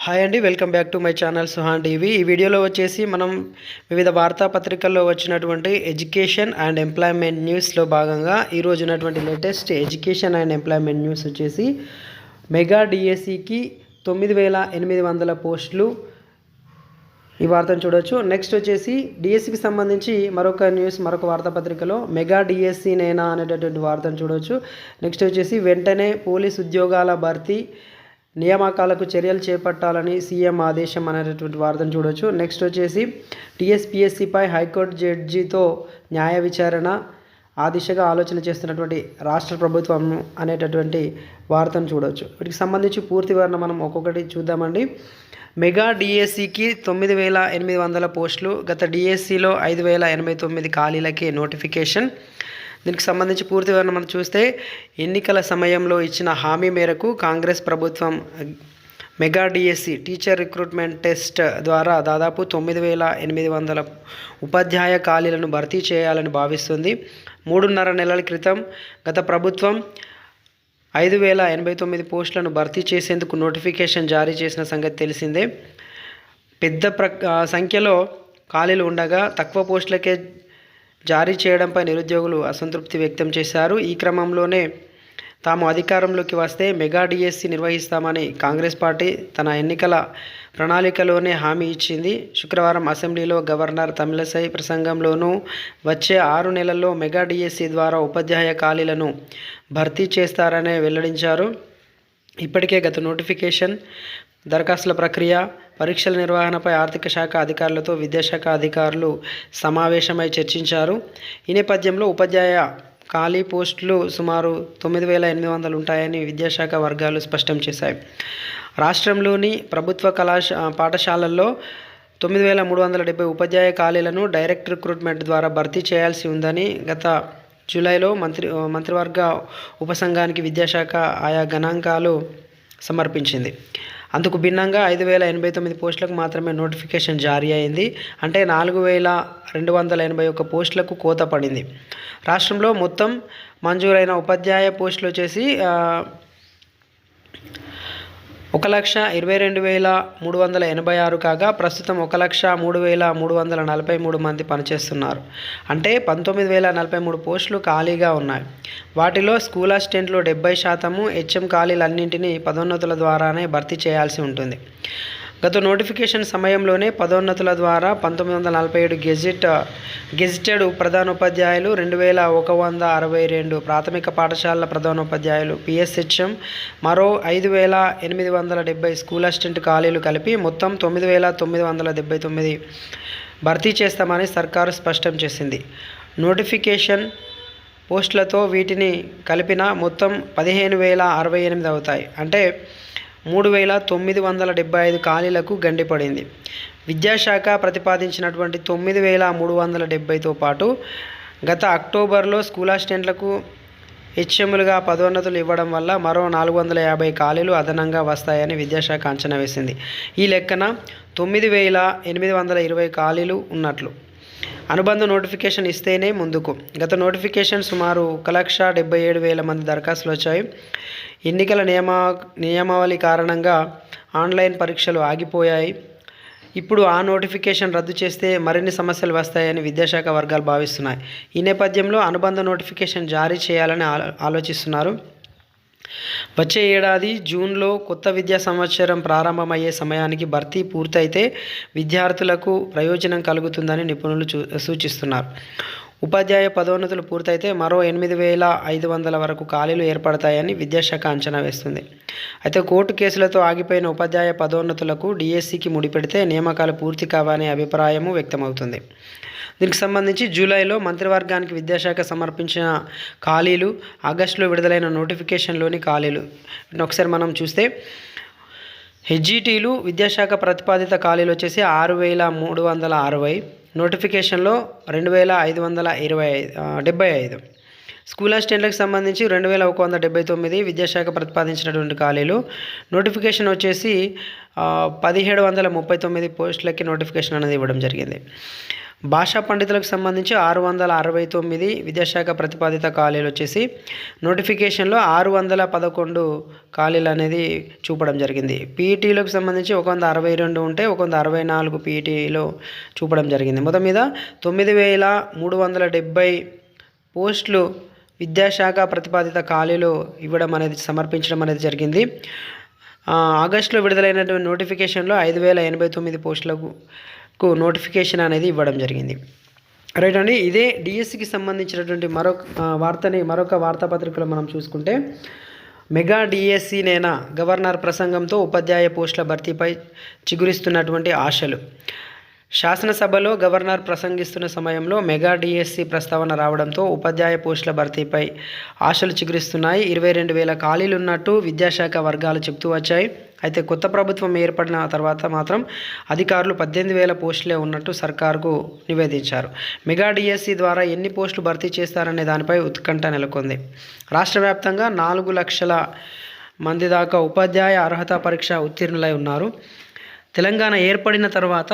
Hi అండి, welcome back to my channel Suhan TV. ఈ వీడియోలో వచ్చేసి మనం వివిధ వార్తాపత్రికల్లో వచ్చినటువంటి ఎడ్యుకేషన్ అండ్ ఎంప్లాయ్మెంట్ న్యూస్లో భాగంగా ఈరోజు ఉన్నటువంటి latest education and employment news వచ్చేసి మెగా డిఎస్సికి 9,800 పోస్టులు. ఈ వార్తను చూడొచ్చు. నెక్స్ట్ వచ్చేసి డిఎస్సికి సంబంధించి మరొక న్యూస్, మరొక వార్తాపత్రికలో మెగా డిఎస్సి నేనా అనేటటువంటి వార్తను చూడవచ్చు. నెక్స్ట్ వచ్చేసి వెంటనే పోలీస్ ఉద్యోగాల భర్తీ నియామకాలకు చర్యలు చేపట్టాలని సీఎం ఆదేశం అనేటటువంటి వార్తను చూడవచ్చు. నెక్స్ట్ వచ్చేసి టీఎస్పీఎస్సీపై హైకోర్టు జడ్జితో న్యాయ విచారణ, ఆ దిశగా ఆలోచన చేస్తున్నటువంటి రాష్ట్ర ప్రభుత్వం అనేటటువంటి వార్తను చూడవచ్చు. వీటికి సంబంధించి పూర్తి వివరణ మనం ఒక్కొక్కటి చూద్దామండి. మెగా డిఎస్సికి 9,800 పోస్టులు. గత డిఎస్సిలో 5,089 ఖాళీలకే నోటిఫికేషన్. దీనికి సంబంధించి పూర్తి వివరణ మనం చూస్తే, ఎన్నికల సమయంలో ఇచ్చిన హామీ మేరకు కాంగ్రెస్ ప్రభుత్వం mega DSC teacher recruitment test ద్వారా దాదాపు 9,800 ఉపాధ్యాయ ఖాళీలను భర్తీ చేయాలని భావిస్తుంది. 3.5 నెలల క్రితం గత ప్రభుత్వం 5,089 పోస్టులను భర్తీ చేసేందుకు నోటిఫికేషన్ జారీ చేసిన సంగతి తెలిసిందే. పెద్ద సంఖ్యలో ఖాళీలు ఉండగా తక్కువ పోస్టులకే జారీ చేయడంపై నిరుద్యోగులు అసంతృప్తి వ్యక్తం చేశారు. ఈ క్రమంలోనే తాము అధికారంలోకి వస్తే మెగా డిఎస్సి నిర్వహిస్తామని కాంగ్రెస్ పార్టీ తన ఎన్నికల ప్రణాళికలోనే హామీ ఇచ్చింది. శుక్రవారం అసెంబ్లీలో గవర్నర్ తమిళసై ప్రసంగంలోనూ వచ్చే 6 నెలల్లో మెగా డిఎస్సి ద్వారా ఉపాధ్యాయ ఖాళీలను భర్తీ చేస్తారని వెల్లడించారు. ఇప్పటికే గత నోటిఫికేషన్, దరఖాస్తుల ప్రక్రియ, పరీక్షల నిర్వహణపై ఆర్థిక శాఖ అధికారులతో విద్యాశాఖ అధికారులు సమావేశమై చర్చించారు. ఈ నేపథ్యంలో ఉపాధ్యాయ ఖాళీ పోస్టులు సుమారు 9,800 ఉంటాయని విద్యాశాఖ వర్గాలు స్పష్టం చేశాయి. రాష్ట్రంలోని ప్రభుత్వ పాఠశాలల్లో 9,370 ఉపాధ్యాయ ఖాళీలను డైరెక్ట్ రిక్రూట్మెంట్ ద్వారా భర్తీ చేయాల్సి ఉందని గత జూలైలో మంత్రివర్గ ఉపసంఘానికి విద్యాశాఖ ఆయా గణాంకాలు సమర్పించింది. అందుకు భిన్నంగా 5,089 పోస్టులకు మాత్రమే నోటిఫికేషన్ జారీ అయింది. అంటే 4,281 పోస్టులకు కోత పడింది. రాష్ట్రంలో మొత్తం మంజూరైన ఉపాధ్యాయ పోస్టులు వచ్చేసి 1,22,386 కాగా ప్రస్తుతం 1,03,343 మంది పనిచేస్తున్నారు. అంటే 19,043 పోస్టులు ఖాళీగా ఉన్నాయి. వాటిలో స్కూల్ అసిస్టెంట్లు 70%, హెచ్ఎం ఖాళీలన్నింటినీ పదోన్నతుల ద్వారానే భర్తీ చేయాల్సి ఉంటుంది. గత నోటిఫికేషన్ సమయంలోనే పదోన్నతుల ద్వారా 1947 గెజిటెడ్ ప్రధానోపాధ్యాయులు, 2,162 ప్రాథమిక పాఠశాలల ప్రధానోపాధ్యాయులు పిఎస్హెచ్ఎం, మరో 5,870 స్కూల్ అసిస్టెంట్ ఖాళీలు కలిపి మొత్తం 9,979 భర్తీ చేస్తామని సర్కారు స్పష్టం చేసింది. నోటిఫికేషన్ పోస్టులతో వీటిని కలిపిన మొత్తం 15,068 అవుతాయి. అంటే 3,975 ఖాళీలకు గండిపడింది. విద్యాశాఖ ప్రతిపాదించినటువంటి 9,370తో పాటు గత అక్టోబర్లో స్కూల్ అసిస్టెంట్లకు హెచ్ఎంలుగా పదోన్నతులు ఇవ్వడం వల్ల మరో 450 ఖాళీలు అదనంగా వస్తాయని విద్యాశాఖ అంచనా వేసింది. ఈ లెక్కన 9,820 ఖాళీలు ఉన్నట్లు. అనుబంధ నోటిఫికేషన్ ఇస్తేనే ముందుకు. గత నోటిఫికేషన్ సుమారు 1,77,000 మంది దరఖాస్తులు వచ్చాయి. ఎన్నికల నియమావళి కారణంగా ఆన్లైన్ పరీక్షలు ఆగిపోయాయి. ఇప్పుడు ఆ నోటిఫికేషన్ రద్దు చేస్తే మరిన్ని సమస్యలు వస్తాయని విద్యాశాఖ వర్గాలు భావిస్తున్నాయి. ఈ నేపథ్యంలో అనుబంధ నోటిఫికేషన్ జారీ చేయాలని ఆలోచిస్తున్నారు. వచ్చే ఏడాది జూన్లో కొత్త విద్యా సంవత్సరం ప్రారంభమయ్యే సమయానికి భర్తీ పూర్తయితే విద్యార్థులకు ప్రయోజనం కలుగుతుందని నిపుణులు సూచిస్తున్నారు. ఉపాధ్యాయ పదోన్నతులు పూర్తయితే మరో 8,500 వరకు ఖాళీలు ఏర్పడతాయని విద్యాశాఖ అంచనా వేస్తుంది. అయితే కోర్టు కేసులతో ఆగిపోయిన ఉపాధ్యాయ పదోన్నతులకు డిఎస్సికి ముడిపెడితే నియామకాలు పూర్తి కావనే అభిప్రాయము వ్యక్తమవుతుంది. దీనికి సంబంధించి జూలైలో మంత్రివర్గానికి విద్యాశాఖ సమర్పించిన ఖాళీలు, ఆగస్టులో విడుదలైన నోటిఫికేషన్లోని ఖాళీలు వీటిని ఒకసారి మనం చూస్తే, హెచ్జిటీలు విద్యాశాఖ ప్రతిపాదిత ఖాళీలు వచ్చేసి 6,360, నోటిఫికేషన్లో 2,575. స్కూల్ అసిస్టెంట్లకు సంబంధించి 2,179 విద్యాశాఖ ప్రతిపాదించినటువంటి ఖాళీలు. నోటిఫికేషన్ వచ్చేసి 1,739 పోస్టులకి నోటిఫికేషన్ అనేది ఇవ్వడం జరిగింది. భాషా పండితులకు సంబంధించి 669 విద్యాశాఖ ప్రతిపాదిత ఖాళీలు వచ్చేసి నోటిఫికేషన్లో 611 ఖాళీలు అనేది చూపడం జరిగింది. పీఈటీలకు సంబంధించి 162 ఉంటే 164 పీఈటీలో చూపడం జరిగింది. మొత్తం మీద 9370 పోస్టులు విద్యాశాఖ ప్రతిపాదిత ఖాళీలు సమర్పించడం అనేది జరిగింది. ఆగస్టులో విడుదలైనటువంటి నోటిఫికేషన్లో 5089 పోస్టులకు నోటిఫికేషన్ అనేది ఇవ్వడం జరిగింది. రైట్ అండి, ఇదే డిఎస్సికి సంబంధించినటువంటి మరొక వార్తాపత్రికలో మనం చూసుకుంటే, మెగా డిఎస్సి నేనా గవర్నర్ ప్రసంగంతో ఉపాధ్యాయ పోస్టుల భర్తీపై చిగురిస్తున్నటువంటి ఆశలు. శాసనసభలో గవర్నర్ ప్రసంగిస్తున్న సమయంలో మెగా డిఎస్సి ప్రస్తావన రావడంతో ఉపాధ్యాయ పోస్టుల భర్తీపై ఆశలు చిగురిస్తున్నాయి. 22,000 ఖాళీలు ఉన్నట్టు విద్యాశాఖ వర్గాలు చెబుతూ వచ్చాయి. అయితే కొత్త ప్రభుత్వం ఏర్పడిన తర్వాత మాత్రం అధికారులు 18,000 పోస్టులే ఉన్నట్టు సర్కార్కు నివేదించారు. మెగా డిఎస్సి ద్వారా ఎన్ని పోస్టులు భర్తీ చేస్తారనే దానిపై ఉత్కంఠ నెలకొంది. రాష్ట్ర వ్యాప్తంగా 4 లక్షల మంది దాకా ఉపాధ్యాయ అర్హత పరీక్ష ఉత్తీర్ణులై ఉన్నారు. తెలంగాణ ఏర్పడిన తర్వాత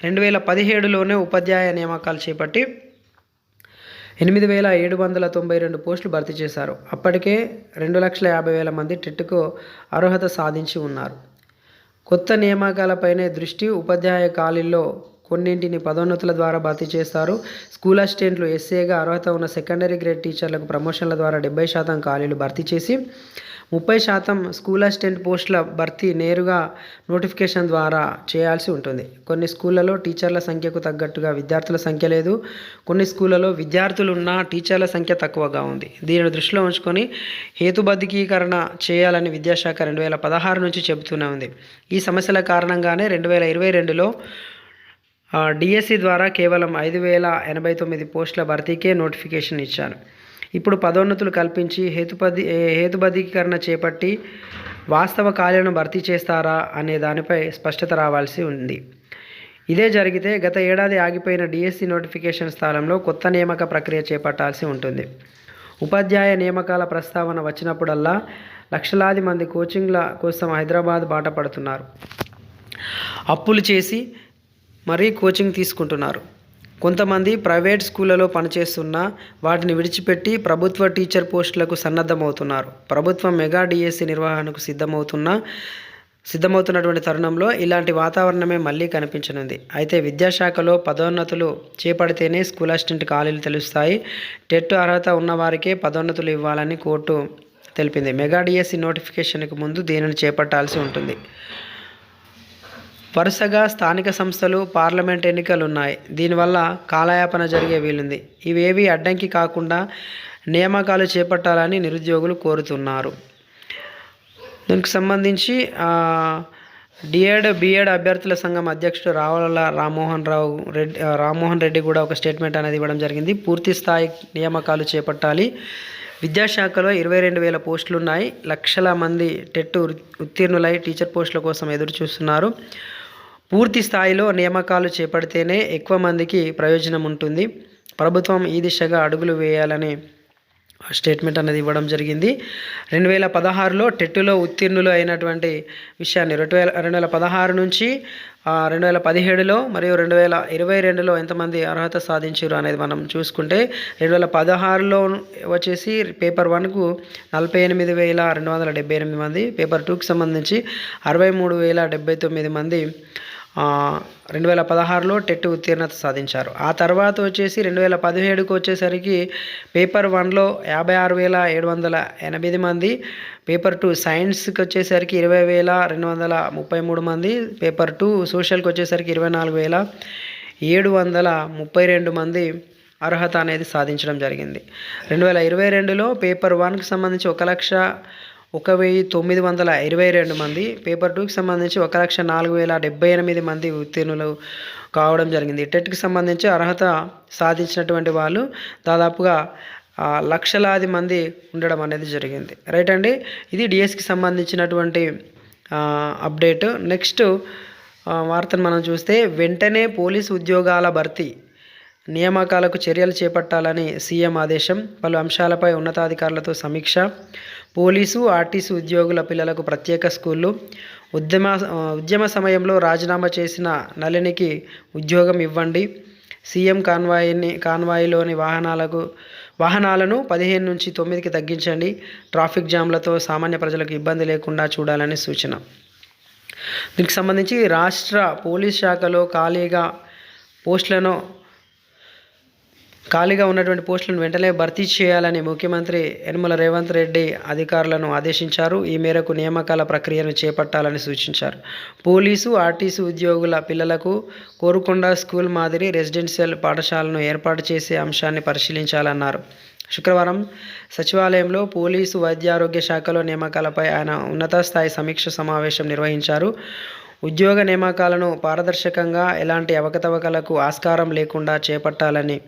2017లోనే ఉపాధ్యాయ నియామకాలు చేపట్టి 8,792 పోస్టులు భర్తీ చేశారు. అప్పటికే 2,50,000 మంది టెట్కు అర్హత సాధించి ఉన్నారు. కొత్త నియామకాలపైనే దృష్టి. ఉపాధ్యాయ ఖాళీల్లో కొన్నింటిని పదోన్నతుల ద్వారా భర్తీ చేస్తారు. స్కూల్ అసిస్టెంట్లు, ఎస్ఏగా అర్హత ఉన్న సెకండరీ గ్రేడ్ టీచర్లకు ప్రమోషన్ల ద్వారా 70% ఖాళీలు భర్తీ చేసి 30% స్కూల్ అసిస్టెంట్ పోస్టుల భర్తీ నేరుగా నోటిఫికేషన్ ద్వారా చేయాల్సి ఉంటుంది. కొన్ని స్కూళ్ళలో టీచర్ల సంఖ్యకు తగ్గట్టుగా విద్యార్థుల సంఖ్య లేదు. కొన్ని స్కూళ్ళలో విద్యార్థులు ఉన్న టీచర్ల సంఖ్య తక్కువగా ఉంది. దీనిని దృష్టిలో ఉంచుకొని హేతుబద్ధీకరణ చేయాలని విద్యాశాఖ 2016 నుంచి చెబుతూనే ఉంది. ఈ సమస్యల కారణంగానే 2022లో డిఎస్సి ద్వారా కేవలం 5,089 పోస్టుల భర్తీకే నోటిఫికేషన్ ఇచ్చాను. ఇప్పుడు పదోన్నతులు కల్పించి హేతుబద్ధీకరణ చేపట్టి వాస్తవ ఖాళీలను భర్తీ చేస్తారా అనే దానిపై స్పష్టత రావాల్సి ఉంది. ఇదే జరిగితే గత ఏడాది ఆగిపోయిన డిఎస్సి నోటిఫికేషన్ స్థానంలో కొత్త నియామక ప్రక్రియ చేపట్టాల్సి ఉంటుంది. ఉపాధ్యాయ నియామకాల ప్రస్తావన వచ్చినప్పుడల్లా లక్షలాది మంది కోచింగ్ల కోసం హైదరాబాద్ బాట పడుతున్నారు. అప్పులు చేసి మరీ కోచింగ్ తీసుకుంటున్నారు. కొంతమంది ప్రైవేట్ స్కూళ్ళలో పనిచేస్తున్నా వాటిని విడిచిపెట్టి ప్రభుత్వ టీచర్ పోస్టులకు సన్నద్ధమవుతున్నారు. ప్రభుత్వం మెగా డిఎస్సి నిర్వహణకు సిద్ధమవుతున్నటువంటి తరుణంలో ఇలాంటి వాతావరణమే మళ్ళీ కనిపించనుంది. అయితే విద్యాశాఖలో పదోన్నతులు చేపడితేనే స్కూల్ అసిస్టెంట్ ఖాళీలు తెలుస్తాయి. టెట్ అర్హత ఉన్నవారికే పదోన్నతులు ఇవ్వాలని కోర్టు తెలిపింది. మెగా డిఎస్సి నోటిఫికేషన్కు ముందు దీనిని చేపట్టాల్సి ఉంటుంది. వరుసగా స్థానిక సంస్థలు, పార్లమెంట్ ఎన్నికలు ఉన్నాయి. దీనివల్ల కాలయాపన జరిగే వీలుంది. ఇవేవి అడ్డంకి కాకుండా నియామకాలు చేపట్టాలని నిరుద్యోగులు కోరుతున్నారు. దీనికి సంబంధించి బిఎడ్ అభ్యర్థుల సంఘం అధ్యక్షుడు రావుల రామ్మోహన్ రెడ్డి కూడా ఒక స్టేట్మెంట్ అనేది ఇవ్వడం జరిగింది. పూర్తి స్థాయి నియామకాలు చేపట్టాలి. విద్యాశాఖలో 22,000 పోస్టులు ఉన్నాయి. లక్షల మంది టెట్ ఉత్తీర్ణులై టీచర్ పోస్టుల కోసం ఎదురు చూస్తున్నారు. పూర్తి స్థాయిలో నియామకాలు చేపడితేనే ఎక్కువ మందికి ప్రయోజనం ఉంటుంది. ప్రభుత్వం ఈ దిశగా అడుగులు వేయాలని స్టేట్మెంట్ అనేది ఇవ్వడం జరిగింది. 2016లో టెట్లో ఉత్తీర్ణులు అయినటువంటి విషయాన్ని 2016 నుంచి 2017లో మరియు 2022లో ఎంతమంది అర్హత సాధించారు అనేది మనం చూసుకుంటే 2016లో వచ్చేసి పేపర్ 1కు 48,278 మంది, పేపర్ 2కి సంబంధించి 63,079 మంది 2016లో టెట్ ఉత్తీర్ణత సాధించారు. ఆ తర్వాత వచ్చేసి 2017కు వచ్చేసరికి పేపర్ 1లో 56,708 మంది, పేపర్ 2 సైన్స్కి వచ్చేసరికి 20,233 మంది, పేపర్ 2 సోషల్కి వచ్చేసరికి 24,732 మంది అర్హత అనేది సాధించడం జరిగింది. 2022లో పేపర్ 1కి సంబంధించి 1,0922 మంది, పేపర్ 2కి సంబంధించి 1,04,078 మంది ఉత్తీర్ణులు కావడం జరిగింది. టెట్కి సంబంధించి అర్హత సాధించినటువంటి వాళ్ళు దాదాపుగా లక్షలాది మంది ఉండడం అనేది జరిగింది. రైట్ అండి, ఇది డిఎస్కి సంబంధించినటువంటి అప్డేట్. నెక్స్ట్ వార్తను మనం చూస్తే, వెంటనే పోలీసు ఉద్యోగాల భర్తీ నియామకాలకు చర్యలు చేపట్టాలని సీఎం ఆదేశం. పలు అంశాలపై ఉన్నతాధికారులతో సమీక్ష. పోలీసు, ఆర్టీసీ ఉద్యోగుల పిల్లలకు ప్రత్యేక స్కూళ్ళు. ఉద్యమ సమయంలో రాజీనామా చేసిన నళినికి ఉద్యోగం ఇవ్వండి. సీఎం కాన్వాయ్లోని వాహనాలను 15 నుంచి 9కి తగ్గించండి. ట్రాఫిక్ జామ్లతో సామాన్య ప్రజలకు ఇబ్బంది లేకుండా చూడాలని సూచన. దీనికి సంబంధించి రాష్ట్ర పోలీస్ శాఖలో ఖాళీగా ఉన్నటువంటి పోస్టులను వెంటనే భర్తీ చేయాలని ముఖ్యమంత్రి యనమల రేవంత్ రెడ్డి అధికారులను ఆదేశించారు. ఈ మేరకు నియామకాల ప్రక్రియను చేపట్టాలని సూచించారు. పోలీసు, ఆర్టీసీ ఉద్యోగుల పిల్లలకు కోరుకొండ స్కూల్ మాదిరి రెసిడెన్షియల్ పాఠశాలను ఏర్పాటు చేసే అంశాన్ని పరిశీలించాలన్నారు. శుక్రవారం సచివాలయంలో పోలీసు, వైద్యారోగ్య శాఖలో నియామకాలపై ఆయన ఉన్నత స్థాయి సమీక్ష సమావేశం నిర్వహించారు. ఉద్యోగ నియామకాలను పారదర్శకంగా, ఎలాంటి అవకతవకలకు ఆస్కారం లేకుండా చేపట్టాలని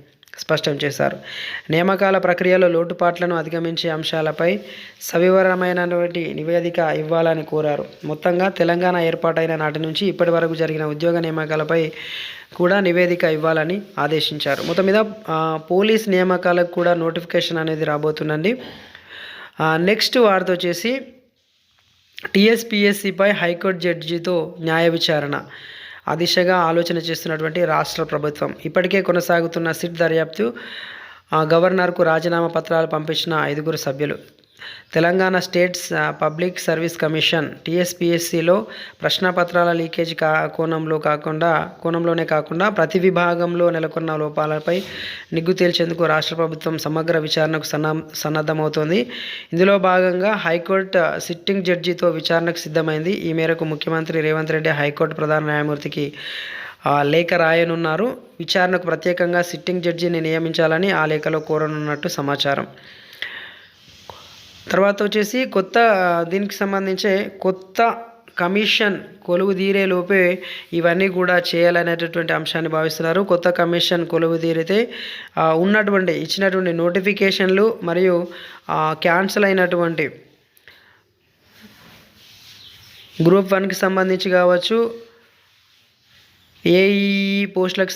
స్పష్టం చేశారు. నియామకాల ప్రక్రియలో లోటుపాట్లను అధిగమించే అంశాలపై సవివరమైనటువంటి నివేదిక ఇవ్వాలని కోరారు. మొత్తంగా తెలంగాణ ఏర్పాటైన నాటి నుంచి ఇప్పటి వరకు జరిగిన ఉద్యోగ నియామకాలపై కూడా నివేదిక ఇవ్వాలని ఆదేశించారు. మొత్తం మీద పోలీస్ నియామకాలకు కూడా నోటిఫికేషన్ అనేది రాబోతుందండి. నెక్స్ట్ వార్త వచ్చేసి టీఎస్పీఎస్సీపై హైకోర్టు జడ్జితో న్యాయ విచారణ. ఆ దిశగా ఆలోచన చేస్తున్నటువంటి రాష్ట్ర ప్రభుత్వం. ఇప్పటికే కొనసాగుతున్న సిట్ దర్యాప్తు. గవర్నర్కు రాజీనామా పత్రాలు పంపించిన 5 సభ్యులు. Telangana state public service commission టీఎస్పీఎస్సీలో ప్రశ్నపత్రాల లీకేజ్ కోణంలోనే కాకుండా ప్రతి విభాగంలో నెలకొన్న లోపాలపై నిగ్గు తేల్చేందుకు రాష్ట్ర ప్రభుత్వం సమగ్ర విచారణకు సన్నద్ధమవుతోంది. ఇందులో భాగంగా హైకోర్టు సిట్టింగ్ జడ్జితో విచారణకు సిద్ధమైంది. ఈ మేరకు ముఖ్యమంత్రి రేవంత్ రెడ్డి హైకోర్టు ప్రధాన న్యాయమూర్తికి లేఖ రాయనున్నారు. విచారణకు ప్రత్యేకంగా సిట్టింగ్ జడ్జిని నియమించాలని ఆ లేఖలో కోరనున్నట్టు సమాచారం. తర్వాత వచ్చేసి దీనికి సంబంధించే కొత్త కమిషన్ కొలువు తీరే లోపే ఇవన్నీ కూడా చేయాలనేటటువంటి అంశాన్ని భావిస్తున్నారు. కొత్త కమిషన్ కొలువు తీరితే ఇచ్చినటువంటి నోటిఫికేషన్లు మరియు క్యాన్సిల్ అయినటువంటి గ్రూప్ 1కి సంబంధించి కావచ్చు, ఏఈ పోస్టులకు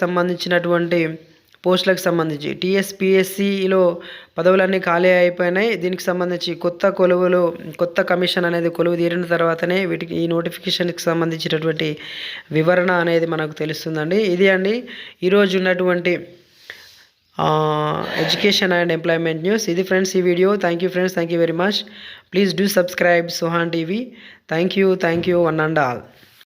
సంబంధించి టీఎస్పీఎస్సీలో పదవులన్నీ ఖాళీ అయిపోయినాయి. దీనికి సంబంధించి కొత్త కమిషన్ అనేది కొలువు తీరిన తర్వాతనే ఈ నోటిఫికేషన్కి సంబంధించినటువంటి వివరణ అనేది మనకు తెలుస్తుందండి. ఇది అండి ఈరోజు ఉన్నటువంటి ఎడ్యుకేషన్ అండ్ ఎంప్లాయ్మెంట్ న్యూస్. ఇది ఫ్రెండ్స్ ఈ video. Thank you friends, thank you very much. Please do subscribe Suhan TV. Thank you one and all.